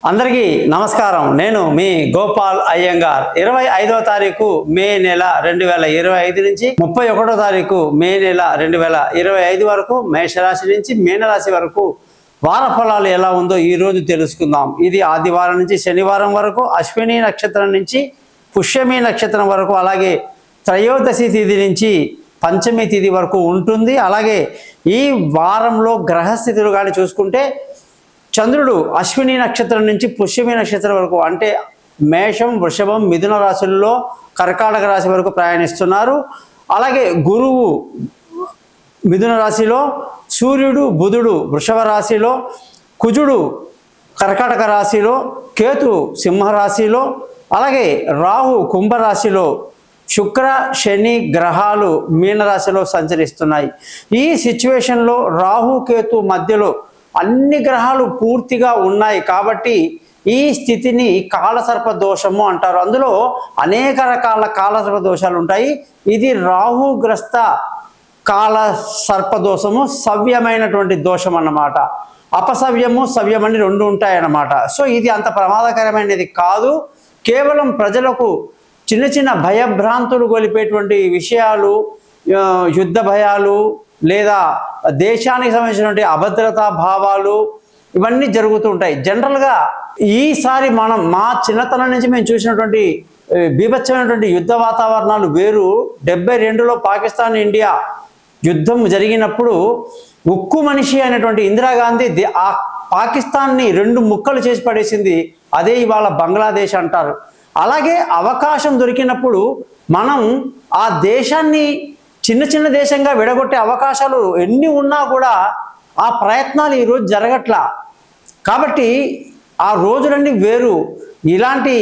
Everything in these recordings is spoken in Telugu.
అందరికీ నమస్కారం. నేను మీ గోపాల్ అయ్యంగార్. 25వ తారీఖు మే నెల 2025 నుంచి 31వ తారీఖు మే నెల 2025 వరకు మేషరాశి నుంచి మీనరాశి వరకు వార ఫలాలు ఎలా ఉందో ఈ రోజు తెలుసుకుందాం. ఇది ఆదివారం నుంచి శనివారం వరకు, అశ్విని నక్షత్రం నుంచి పుష్యమి నక్షత్రం వరకు, అలాగే త్రయోదశి తిథి నుంచి పంచమి తిథి వరకు ఉంటుంది. అలాగే ఈ వారంలో గ్రహస్థితులు కానీ చూసుకుంటే చంద్రుడు అశ్విని నక్షత్రం నుంచి పుష్యమి నక్షత్రం వరకు, అంటే మేషం, వృషభం, మిథున రాశుల్లో కర్కాటక రాశి వరకు ప్రయాణిస్తున్నారు. అలాగే గురువు మిథున రాశిలో, సూర్యుడు బుధుడు వృషభ రాశిలో, కుజుడు కర్కాటక రాశిలో, కేతు సింహరాశిలో, అలాగే రాహు కుంభరాశిలో, శుక్ర శని గ్రహాలు మీనరాశిలో సంచరిస్తున్నాయి. ఈ సిచ్యువేషన్లో రాహు కేతు మధ్యలో అన్ని గ్రహాలు పూర్తిగా ఉన్నాయి కాబట్టి ఈ స్థితిని కాలసర్ప దోషము అంటారు. అందులో అనేక రకాల కాలసర్ప దోషాలు ఉంటాయి. ఇది రాహుగ్రస్త కాలసర్ప దోషము, సవ్యమైనటువంటి దోషం అన్నమాట. అపసవ్యము సవ్యమని రెండు ఉంటాయన్నమాట. సో ఇది అంత ప్రమాదకరమైనది కాదు. కేవలం ప్రజలకు చిన్న చిన్న భయభ్రాంతులు గొలిపేటువంటి విషయాలు, యుద్ధ భయాలు లేదా దేశానికి సంబంధించినటువంటి అభద్రతా భావాలు ఇవన్నీ జరుగుతూ ఉంటాయి. జనరల్గా ఈసారి మా చిన్నతనం నుంచి మేము చూసినటువంటి బీభత్సమైనటువంటి యుద్ధ వాతావరణాలు వేరు. 72లో పాకిస్తాన్ ఇండియా యుద్ధం జరిగినప్పుడు ఉక్కు మనిషి అనేటువంటి ఇందిరాగాంధీ ఆ పాకిస్తాన్ని 2 ముక్కలు చేసి పడేసింది. అదే ఇవాళ బంగ్లాదేశ్ అంటారు. అలాగే అవకాశం దొరికినప్పుడు మనం ఆ దేశాన్ని చిన్న చిన్న దేశంగా విడగొట్టే అవకాశాలు ఎన్ని ఉన్నా కూడా ఆ ప్రయత్నాలు ఈరోజు జరగట్లా. కాబట్టి ఆ రోజులన్నీ వేరు. ఇలాంటి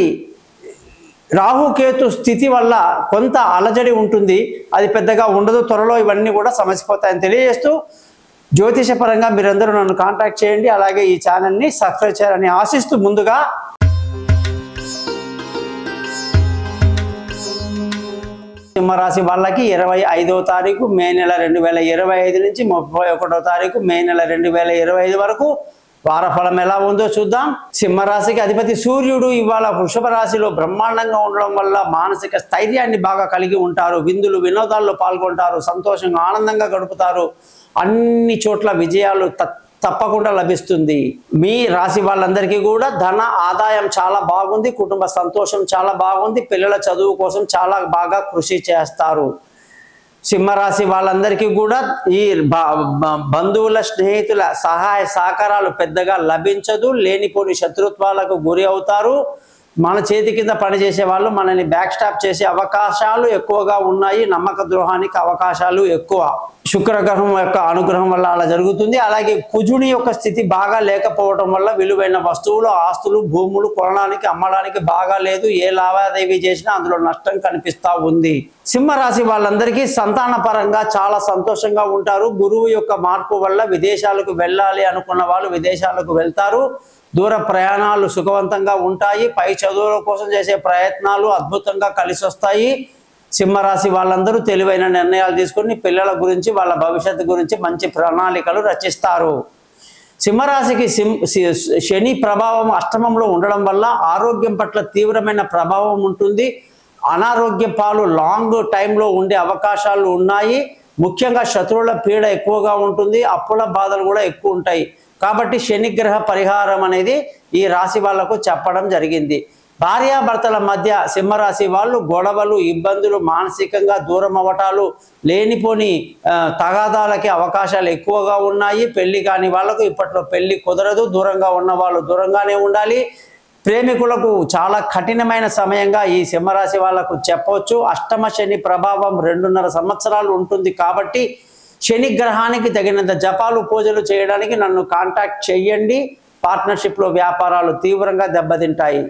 రాహుకేతు స్థితి వల్ల కొంత అలజడి ఉంటుంది, అది పెద్దగా ఉండదు. త్వరలో ఇవన్నీ కూడా సమసిపోతాయని తెలియజేస్తూ, జ్యోతిషపరంగా మీరందరూ నన్ను కాంటాక్ట్ చేయండి. అలాగే ఈ ఛానల్ని సబ్స్క్రైబ్ చేయాలని ఆశిస్తూ, ముందుగా సింహరాశి వాళ్ళకి 25వ తారీఖు మే నెల 2025 నుంచి 31వ తారీఖు మే నెల 2025 వరకు వారఫలం ఎలా ఉందో చూద్దాం. సింహరాశికి అధిపతి సూర్యుడు ఇవాళ వృషభ రాశిలో బ్రహ్మాండంగా ఉండడం వల్ల మానసిక స్థైర్యాన్ని బాగా కలిగి ఉంటారు. విందులు వినోదాల్లో పాల్గొంటారు, సంతోషంగా ఆనందంగా గడుపుతారు. అన్ని చోట్ల విజయాలు తప్పకుండా లభిస్తుంది. మీ రాశి వాళ్ళందరికీ కూడా ధన ఆదాయం చాలా బాగుంది, కుటుంబ సంతోషం చాలా బాగుంది, పిల్లల చదువు కోసం చాలా బాగా కృషి చేస్తారు. సింహరాశి వాళ్ళందరికీ కూడా ఈ బంధువుల స్నేహితుల సహాయ సహకారాలు పెద్దగా లభించదు. లేనిపోని శత్రుత్వాలకు గురి అవుతారు. మన చేతి కింద పనిచేసే వాళ్ళు మనల్ని బ్యాక్ స్టాప్ చేసే అవకాశాలు ఎక్కువగా ఉన్నాయి. నమ్మక ద్రోహానికి అవకాశాలు ఎక్కువ. శుక్రగ్రహం యొక్క అనుగ్రహం వల్ల అలా జరుగుతుంది. అలాగే కుజుని యొక్క స్థితి బాగా లేకపోవడం వల్ల విలువైన వస్తువులు, ఆస్తులు, భూములు కొనడానికి అమ్మడానికి బాగా లేదు. ఏ లావాదేవీ చేసినా అందులో నష్టం కనిపిస్తూ ఉంది. సింహరాశి వాళ్ళందరికీ సంతాన పరంగా చాలా సంతోషంగా ఉంటారు. గురువు యొక్క మార్పు వల్ల విదేశాలకు వెళ్ళాలి అనుకున్న వాళ్ళు విదేశాలకు వెళ్తారు. దూర ప్రయాణాలు సుఖవంతంగా ఉంటాయి. పై చదువుల కోసం చేసే ప్రయత్నాలు అద్భుతంగా కలిసి వస్తాయి. సింహరాశి వాళ్ళందరూ తెలివైన నిర్ణయాలు తీసుకుని పిల్లల గురించి, వాళ్ళ భవిష్యత్తు గురించి మంచి ప్రణాళికలు రచిస్తారు. సింహరాశికి శని ప్రభావం అష్టమంలో ఉండడం వల్ల ఆరోగ్యం పట్ల తీవ్రమైన ప్రభావం ఉంటుంది. అనారోగ్య పాలు లాంగ్ టైంలో ఉండే అవకాశాలు ఉన్నాయి. ముఖ్యంగా శత్రువుల పీడ ఎక్కువగా ఉంటుంది. అప్పుల బాధలు కూడా ఎక్కువ ఉంటాయి. కాబట్టి శనిగ్రహ పరిహారం అనేది ఈ రాశి వాళ్లకు చెప్పడం జరిగింది. భార్యాభర్తల మధ్య సింహరాశి వాళ్ళు గొడవలు, ఇబ్బందులు, మానసికంగా దూరం అవ్వటాలు, లేనిపోని తగాదాలకి అవకాశాలు ఎక్కువగా ఉన్నాయి. పెళ్లి కాని వాళ్లకు ఇప్పట్లో పెళ్లి కుదరదు. దూరంగా ఉన్న వాళ్ళు దూరంగానే ఉండాలి. ప్రేమికులకు చాలా కఠినమైన సమయంగా ఈ సింహరాశి వాళ్లకు చెప్పవచ్చు. అష్టమ శని ప్రభావం 2.5 సంవత్సరాలు ఉంటుంది. కాబట్టి శని గ్రహానికి తగినంత జపాలు, పూజలు చేయడానికి నన్ను కాంటాక్ట్ చేయండి. పార్ట్నర్షిప్లో వ్యాపారాలు తీవ్రంగా దెబ్బతింటాయి.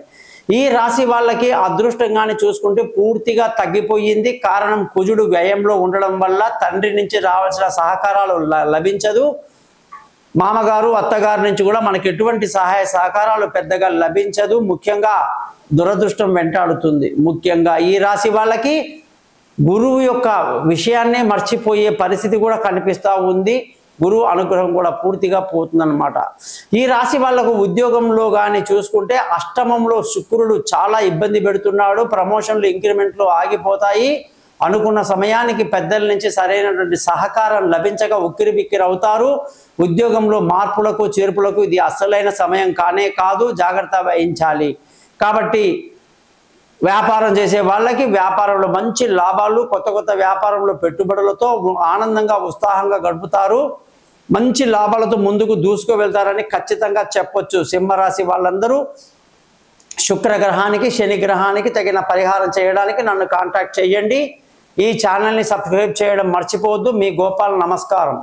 ఈ రాశి వాళ్ళకి అదృష్టంగానే చూసుకుంటే పూర్తిగా తగ్గిపోయింది. కారణం కుజుడు వ్యయంలో ఉండడం వల్ల తండ్రి నుంచి రావాల్సిన సహకారాలు లభించదు. మామగారు, అత్తగారి నుంచి కూడా మనకి ఎటువంటి సహాయ సహకారాలు పెద్దగా లభించదు. ముఖ్యంగా దురదృష్టం వెంటాడుతుంది. ముఖ్యంగా ఈ రాశి వాళ్ళకి గురువు యొక్క విషయాన్నే మర్చిపోయే పరిస్థితి కూడా కనిపిస్తూ ఉంది. గురువు అనుగ్రహం కూడా పూర్తిగా పోతుందన్నమాట. ఈ రాశి వాళ్లకు ఉద్యోగంలో కానీ చూసుకుంటే అష్టమంలో శుక్రుడు చాలా ఇబ్బంది పెడుతున్నాడు. ప్రమోషన్లు ఇంక్రిమెంట్లు ఆగిపోతాయి. అనుకున్న సమయానికి పెద్దల నుంచి సరైనటువంటి సహకారం లభించక ఉక్కిరిబిక్కిరి అవుతారు. ఉద్యోగంలో మార్పులకు చేర్పులకు ఇది అసలైన సమయం కానే కాదు, జాగ్రత్త వహించాలి. కాబట్టి వ్యాపారం చేసే వాళ్ళకి వ్యాపారంలో మంచి లాభాలు, కొత్త కొత్త వ్యాపారంలో పెట్టుబడులతో ఆనందంగా ఉత్సాహంగా గడుపుతారు. మంచి లాభాలతో ముందుకు దూసుకు వెళ్తారని ఖచ్చితంగా చెప్పొచ్చు. సింహరాశి వాళ్ళందరూ శుక్రగ్రహానికి శని గ్రహానికి తగిన పరిహారం చేయడానికి నన్ను కాంటాక్ట్ చేయండి. ఈ ఛానల్ని సబ్స్క్రైబ్ చేయడం మర్చిపోవద్దు. మీ గోపాల్, నమస్కారం.